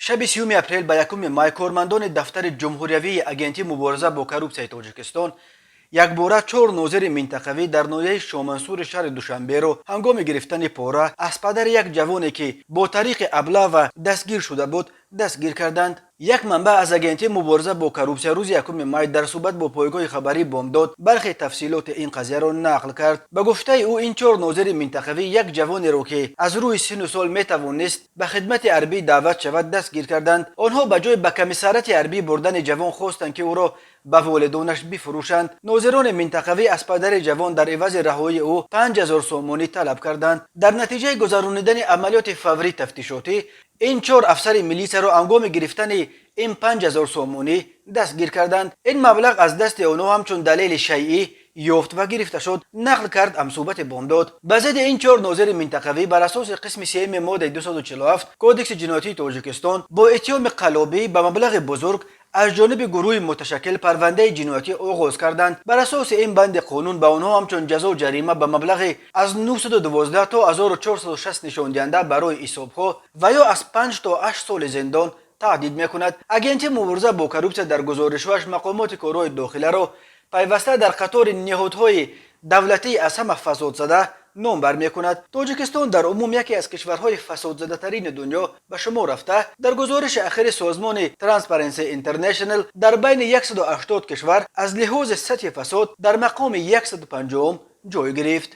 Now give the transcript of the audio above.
شب 30 اپریل به 1 مای کارمندان دفتر جمهوریوی اگنتی مبارزه با کروپسیای تاجیکستان یک باره 4 ناظر منطقوی در ناحیه شامنسور شهر دوشنبه را هنگام گرفتن پاره از پدر یک جوانی که با طریق ابله و دستگیر شده بود دستگیر کردند. یک منبع از اگنتی مبارزه با کروپسی روز 1 مای در صحبت با پایگاه خبری بامداد برخی تفصیلات این قضیه را نقل کرد. به گفته او این 4 ناظر منطقوی یک جوانی را که از روی سن و سال میتوانست به خدمت حربی دعوت شود دستگیر کردند. آنها به جای به کمیسریت حربی بردن جوان خواستند که او را به والدانش بفروشند. ناظران منطقوی از پدر جوان در عوض رهایی او 5000 سومانی طلب کردند. در نتیجه گذرانیدن عملیات فوری تفتیشاتی این 4 افسر میلیس را هنگام گرفتن این 5000 سومانی دستگیر کردند. این مبلغ از دست آنها همچون دلیل شیعی یافت و گرفته شد، نقل کرد امصوبت بامداد. به ضد این 4 ناظر منطقوی بر اساس قسم 3 ماده 247 کودکس جنایتی تاجیکستان با اتهام قلابی به مبلغ بزرگ از جانب گروه متشکل پرونده جنایتی آغاز کردند. بر اساس این بند قانون به آنها همچون جزا و جریمه به مبلغ از 912 تا 1460 نشان دهنده برای حسابها و یا از 5 تا 8 سال زندان تهدید میکند. اگنتی مبارزه با کروپسی در گزارش‌هایش مقامات کارهای داخلی را پیوسته در قطار نهادهای دولتی از همه فساد زده نام بر میکند. تاجیکستان در عموم یکی از کشورهای فساد زده ترین دنیا به شما رفته. در گزارش اخیر سازمان ترانسپرنسی اینترنشنال در بین 180 کشور از لحاظ سطح فساد در مقام 150 جای گرفت.